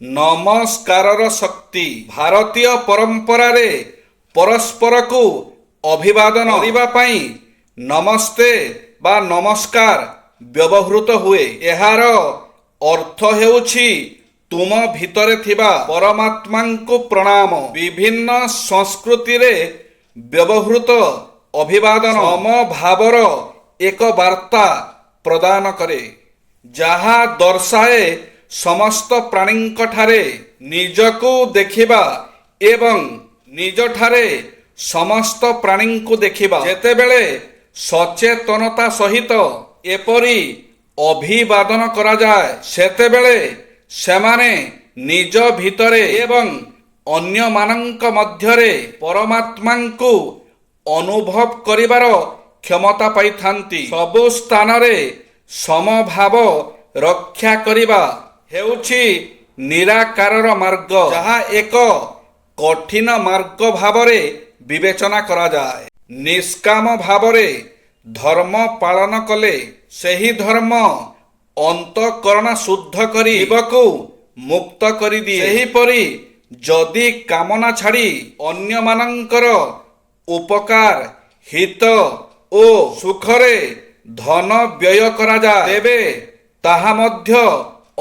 ନମସ୍କାରର ଶକ୍ତି। ଭାରତୀୟ ପରମ୍ପରାରେ ପରସ୍ପରକୁ ଅଭିବାଦନ କରିବା ପାଇଁ ନମସ୍ତେ ବା ନମସ୍କାର ବ୍ୟବହୃତ ହୁଏ। ଏହାର ଅର୍ଥ ହେଉଛି ତୁମ ଭିତରେ ଥିବା ପରମାତ୍ମାଙ୍କୁ ପ୍ରଣାମ। ବିଭିନ୍ନ ସଂସ୍କୃତିରେ ବ୍ୟବହୃତ ଅଭିବାଦନ ସମଭାବର ଏକ ବାର୍ତ୍ତା ପ୍ରଦାନ କରେ, ଯାହା ଦର୍ଶାଏ ସମସ୍ତ ପ୍ରାଣୀଙ୍କଠାରେ ନିଜକୁ ଦେଖିବା ଏବଂ ନିଜଠାରେ ସମସ୍ତ ପ୍ରାଣୀଙ୍କୁ ଦେଖିବା। ଯେତେବେଳେ ସଚେତନତା ସହିତ ଏପରି ଅଭିବାଦନ କରାଯାଏ, ସେତେବେଳେ ସେମାନେ ନିଜ ଭିତରେ ଏବଂ ଅନ୍ୟମାନଙ୍କ ମଧ୍ୟରେ ପରମାତ୍ମାଙ୍କୁ ଅନୁଭବ କରିବାର କ୍ଷମତା ପାଇଥାନ୍ତି। ସବୁ ସ୍ଥାନରେ ସମଭାବ ରକ୍ଷା କରିବା ହେଉଛି ନିରାକାରର ମାର୍ଗ, ଯାହା ଏକ କଠିନ ମାର୍ଗ ଭାବରେ ବିବେଚନା କରାଯାଏ। ନିଷ୍କାମ ଭାବରେ ଧର୍ମ ପାଳନ କଲେ ସେହି ଧର୍ମ ଅନ୍ତଃକରଣ ଶୁଦ୍ଧ କରି ଜୀବକୁ ମୁକ୍ତ କରିଦିଏ। ସେହିପରି ଯଦି କାମନା ଛାଡ଼ି ଅନ୍ୟମାନଙ୍କର ଉପକାର, ହିତ ଓ ସୁଖରେ ଧନ ବ୍ୟୟ କରାଯାଏ, ତେବେ ତାହା ମଧ୍ୟ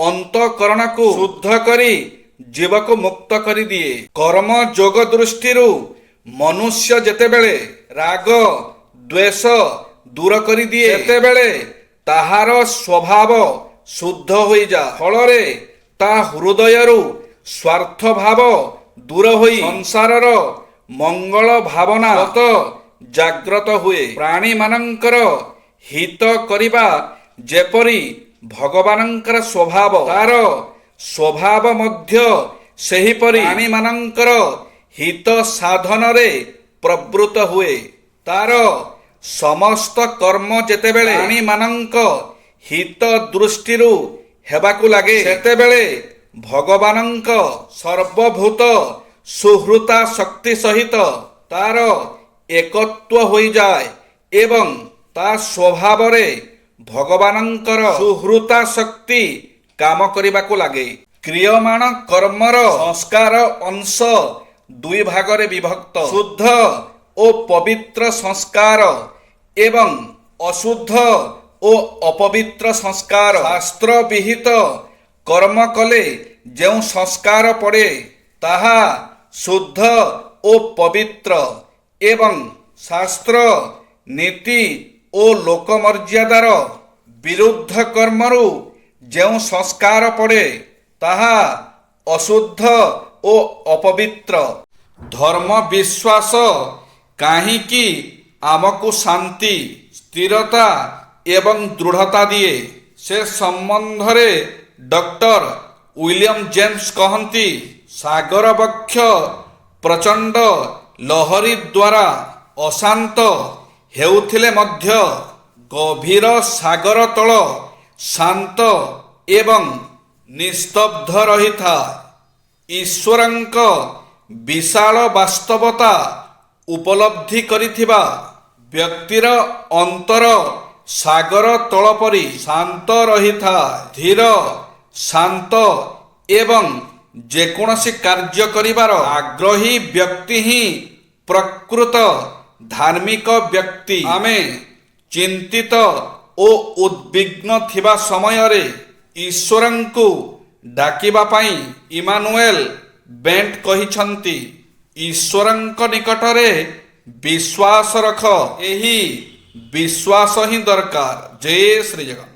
ଅନ୍ତଃକରଣକୁ ଶୁଦ୍ଧ କରି ଜୀବକୁ ମୁକ୍ତ କରିଦିଏ। କର୍ମ ଯୋଗ ଦୃଷ୍ଟିରୁ ମନୁଷ୍ୟ ଯେତେବେଳେ ରାଗ ଦ୍ୱେଷ ଦୂର କରିଦିଏ, ସେତେବେଳେ ତାହାର ସ୍ୱଭାବ ଶୁଦ୍ଧ ହୋଇଯାଏ। ଫଳରେ ତା ହୃଦୟରୁ ସ୍ୱାର୍ଥ ଭାବ ଦୂର ହୋଇ ସଂସାରର ମଙ୍ଗଳ ଭାବନା ଜାଗ୍ରତ ହୁଏ। ପ୍ରାଣୀମାନଙ୍କର ହିତ କରିବା ଯେପରି ଭଗବାନଙ୍କର ସ୍ୱଭାବ, ତାର ସ୍ୱଭାବ ମଧ୍ୟ ସେହିପରି ପ୍ରାଣୀମାନଙ୍କର ହିତ ସାଧନରେ ପ୍ରବୃତ୍ତ ହୁଏ। ତାର ସମସ୍ତ କର୍ମ ଯେତେବେଳେ ପ୍ରାଣୀମାନଙ୍କ ହିତ ଦୃଷ୍ଟିରୁ ହେବାକୁ ଲାଗେ, ସେତେବେଳେ ଭଗବାନଙ୍କ ସର୍ବଭୂତ ସୁହୃତା ଶକ୍ତି ସହିତ ତାର ଏକତ୍ୱ ହୋଇଯାଏ ଏବଂ ତା ସ୍ୱଭାବରେ ଭଗବାନଙ୍କର ସୁହୃତା ଶକ୍ତି କାମ କରିବାକୁ ଲାଗେ। କ୍ରିୟମାଣ କର୍ମର ସଂସ୍କାର ଅଂଶ ଦୁଇ ଭାଗରେ ବିଭକ୍ତ: ଶୁଦ୍ଧ ଓ ପବିତ୍ର ସଂସ୍କାର ଏବଂ ଅଶୁଦ୍ଧ ଓ ଅପବିତ୍ର ସଂସ୍କାର। ଶାସ୍ତ୍ର ବିହିତ କର୍ମ କଲେ ଯେଉଁ ସଂସ୍କାର ପଡ଼େ, ତାହା ଶୁଦ୍ଧ ଓ ପବିତ୍ର ଏବଂ ଶାସ୍ତ୍ର ନୀତି ଓ ଲୋକମର୍ଯ୍ୟାଦାର ବିରୁଦ୍ଧ କର୍ମରୁ ଯେଉଁ ସଂସ୍କାର ପଡ଼େ, ତାହା ଅଶୁଦ୍ଧ ଓ ଅପବିତ୍ର। ଧର୍ମ ବିଶ୍ୱାସ କାହିଁକି ଆମକୁ ଶାନ୍ତି, ସ୍ଥିରତା ଏବଂ ଦୃଢ଼ତା ଦିଏ, ସେ ସମ୍ବନ୍ଧରେ ଡକ୍ଟର ୱିଲିୟମ ଜେମ୍ସ କହନ୍ତି, ସାଗର ବକ୍ଷ ପ୍ରଚଣ୍ଡ ଲହରୀ ଦ୍ୱାରା ଅଶାନ୍ତ ହେଉଥିଲେ ମଧ୍ୟ ଗଭୀର ସାଗର ତଳ ଶାନ୍ତ ଏବଂ ନିସ୍ତବ୍ଧ ରହିଥାଏ। ଈଶ୍ୱରଙ୍କ ବିଶାଳ ବାସ୍ତବତା ଉପଲବ୍ଧି କରିଥିବା ବ୍ୟକ୍ତିର ଅନ୍ତର ସାଗର ତଳ ପରି ଶାନ୍ତ ରହିଥାଏ। ଧୀର, ଶାନ୍ତ ଏବଂ ଯେକୌଣସି କାର୍ଯ୍ୟ କରିବାର ଆଗ୍ରହୀ ବ୍ୟକ୍ତି ହିଁ ପ୍ରକୃତ ଧାର୍ମିକ ବ୍ୟକ୍ତି। ଆମେ ଚିନ୍ତିତ ଓ ଉଦ୍ବିଗ୍ନ ଥିବା ସମୟରେ ଈଶ୍ୱରଙ୍କୁ ଡାକିବା ପାଇଁ ଇମାନୁଏଲ ବେଣ୍ଟ କହିଛନ୍ତି, ଈଶ୍ୱରଙ୍କ ନିକଟରେ ବିଶ୍ୱାସ ରଖ, ଏହି ବିଶ୍ୱାସ ହିଁ ଦରକାର। ଜୟ ଶ୍ରୀ ଜଗନ୍ନାଥ।